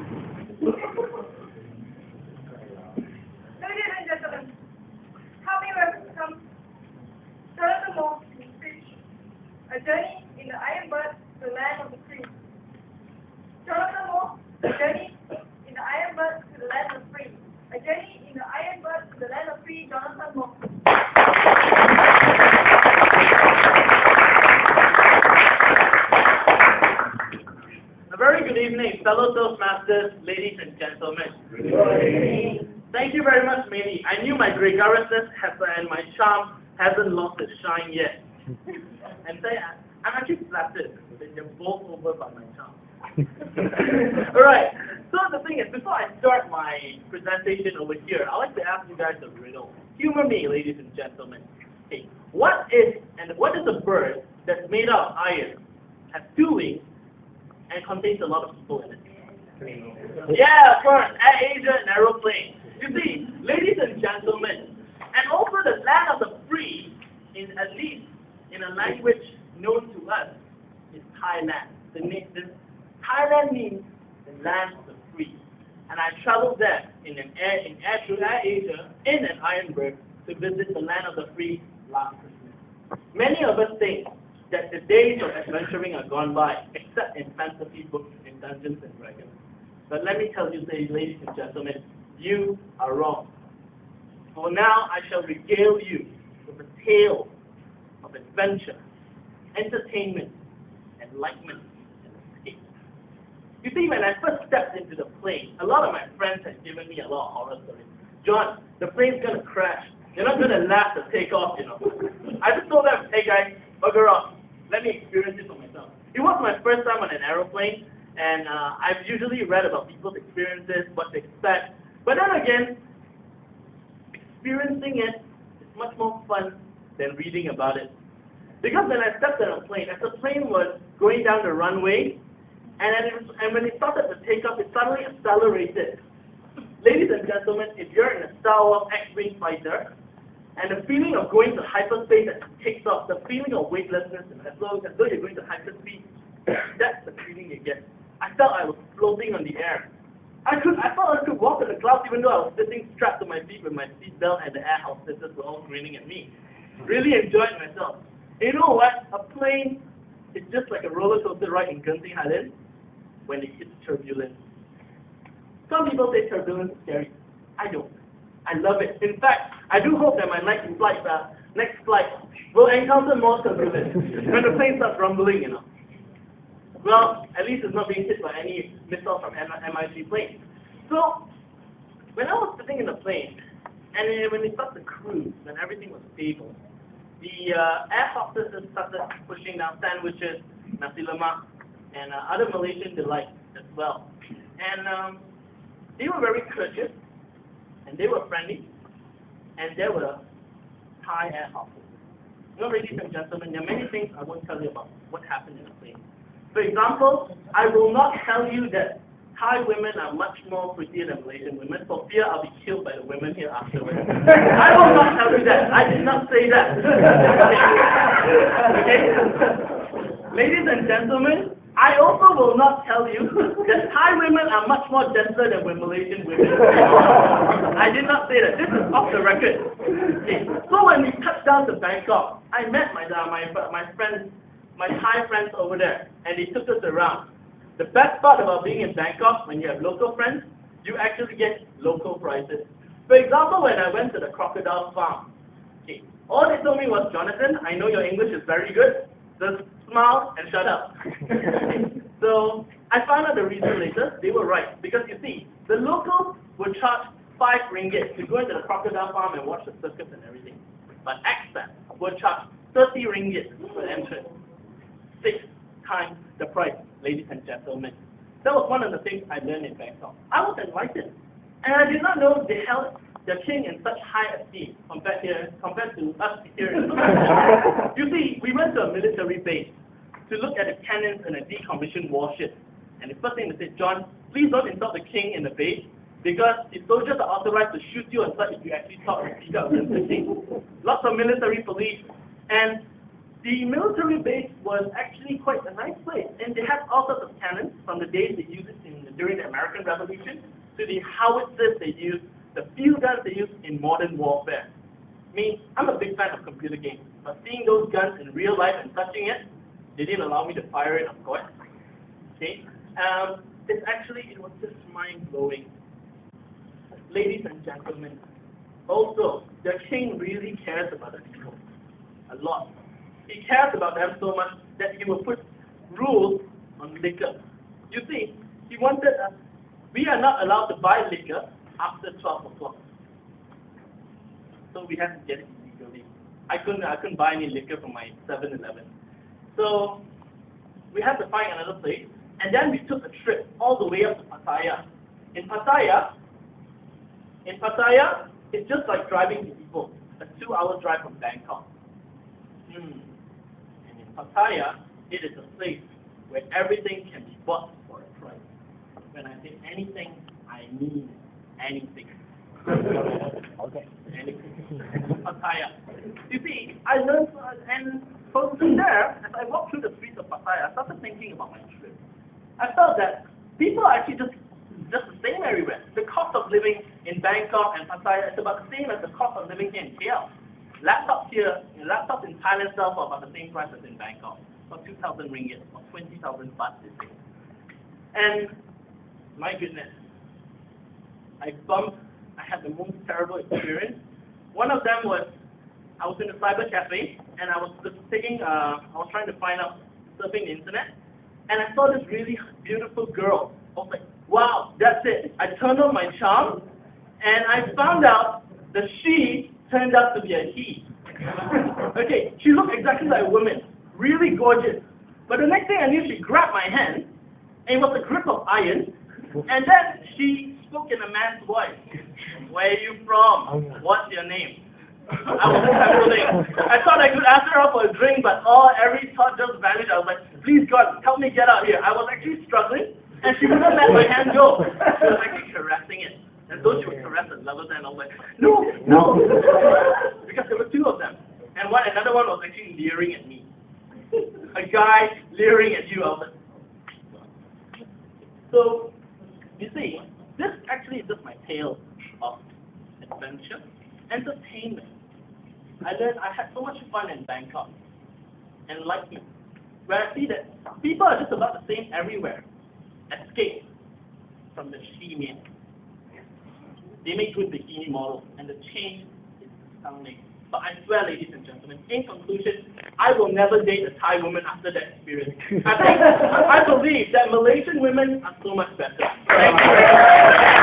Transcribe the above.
Ladies and gentlemen, how many have come Jonathan Moore speech, A Journey in the Iron Bird to the Land of the Free. Jonathan Moore, A Journey in the Iron Bird to the Land of the Free. A Journey in the Iron Bird to the Land of the Free, Jonathan Moore. A very good evening, fellow Toastmasters, ladies and gentlemen. Good morning. Thank you very much, Maybe. I knew my gregariousness and my charm hasn't lost its shine yet. And say, I'm actually flattered that you're both over by my charm. Alright, so the thing is, before I start my presentation over here, I'd like to ask you guys a riddle. Humor me, ladies and gentlemen. Okay, what is a bird that's made out of iron, has 2 wings, and contains a lot of people in it? Yeah, of course, Air Asia and aeroplane. You see, ladies and gentlemen, and also the land of the free, is at least in a language known to us, is Thailand. Thailand means the land of the free. And I traveled there through Air Asia in an Iron Bird to visit the land of the free last Christmas. Many of us think that the days of adventuring are gone by, except in fantasy books in Dungeons and Dragons. But let me tell you, ladies and gentlemen, you are wrong. For now, I shall regale you with a tale of adventure, entertainment, enlightenment, and escape. You see, when I first stepped into the plane, a lot of my friends had given me a lot of horror stories. John, the plane's going to crash. You're not going to laugh to take off, you know. I just told them, hey guys, bugger off. Let me experience it for myself. It was my first time on an aeroplane, and I've usually read about people's experiences, what to expect. But then again, experiencing it is much more fun than reading about it. Because when I stepped on a plane, as the plane was going down the runway, and when it started to take off, it suddenly accelerated. Ladies and gentlemen, if you're in a Star Wars X-Wing fighter, and the feeling of going to hyperspace as it takes off, the feeling of weightlessness, as though you're going to hyperspeed, that's the feeling you get. I felt I was floating on the air. I thought I could walk on the clouds even though I was sitting strapped to my feet with my seatbelt and the air hostesses were all grinning at me. Really enjoyed myself. You know what? A plane is just like a roller coaster ride in Genting Highlands when it hits turbulence. Some people say turbulence is scary. I don't. I love it. In fact, I do hope that my next flight will encounter more turbulence when the plane starts rumbling, you know. Well, at least it's not being hit by any missile from MIG planes. So, when I was sitting in the plane, and when it started to cruise, when everything was stable, the air hostesses started pushing down sandwiches, nasi lemak, and other Malaysian delights as well. And they were very courteous, and they were friendly, and there were Thai air hostesses. You know, ladies and gentlemen, there are many things I won't tell you about what happened in the plane. For example, I will not tell you that Thai women are much more prettier than Malaysian women for fear I'll be killed by the women here afterwards. I will not tell you that. I did not say that. Okay? Ladies and gentlemen, I also will not tell you that Thai women are much more gentler than Malaysian women. I did not say that. This is off the record. Okay. So when we touched down to Bangkok, I met my friends, my Thai friends over there, and they took us around. The best part about being in Bangkok, when you have local friends, you actually get local prices. For example, when I went to the crocodile farm, okay, all they told me was, Jonathan, I know your English is very good, just smile and shut up. So I found out the reason later. They were right, because you see, the locals would charge 5 ringgit to go into the crocodile farm and watch the circus and everything. But expats would charge 30 ringgit for entrance. 6 times the price, ladies and gentlemen. That was one of the things I learned in Bangkok. I was enlightened. And I did not know they held the king in such high esteem compared to us here in Malaysia. You see, we went to a military base to look at the cannons and a decommissioned warship. And the first thing they said, John, please don't insult the king in the base, because the soldiers are authorized to shoot you on sight if you actually talk and speak up against the king. Lots of military police. And the military base was actually quite a nice place, and they had all sorts of cannons from the days they used it in the during the American Revolution to the howitzers they used, the field guns they used in modern warfare. I mean, I'm a big fan of computer games, but seeing those guns in real life and touching it, they didn't allow me to fire it, of course. Okay, it was just mind-blowing. Ladies and gentlemen, also, the king really cares about the people a lot. He cares about them so much that he will put rules on liquor. You see, he wanted us, we are not allowed to buy liquor after 12 o'clock. So we had to get it illegally. I couldn't buy any liquor from my 7-Eleven. So we had to find another place, and then we took a trip all the way up to Pattaya. In Pattaya, it's just like driving to Ipoh, a 2-hour drive from Bangkok. And in Pattaya, it is a place where everything can be bought for a price. When I say anything, I mean anything. Okay. Anything. Pattaya. You see, I learned, and from there, as I walked through the streets of Pattaya, I started thinking about my trip. I felt that people are actually just the same everywhere. The cost of living in Bangkok and Pattaya is about the same as the cost of living here in KL. Laptops in Thailand sell for about the same price as in Bangkok, for 2,000 ringgit, or 20,000 baht this day. And my goodness, I had the most terrible experience. One of them was, I was in a cyber cafe, and I was trying to find out, surfing the internet, and I saw this really beautiful girl. I was like, wow, that's it. I turned on my charm, and I found out that she turned out to be a he. Okay, she looked exactly like a woman, really gorgeous. But the next thing I knew, she grabbed my hand, and it was a grip of iron, and then she spoke in a man's voice. Where are you from? What's your name? I was trembling. I thought I could ask her out for a drink, but every thought just vanished. I was like, please God, help me get out here. I was actually struggling, and she wouldn't let my hand go. She was actually caressing it. And though she would caress the lover's hand, I was like, no, no. Because there were two of them. And another one was actually leering at me. A guy leering at you. I was like, so, you see, this actually is just my tale of adventure, entertainment. I had so much fun in Bangkok, enlightenment, where I see that people are just about the same everywhere. Escape from the she-men. They make good bikini models, and the change is astounding. But I swear, ladies and gentlemen, in conclusion, I will never date a Thai woman after that experience. I believe that Malaysian women are so much better. Thank you.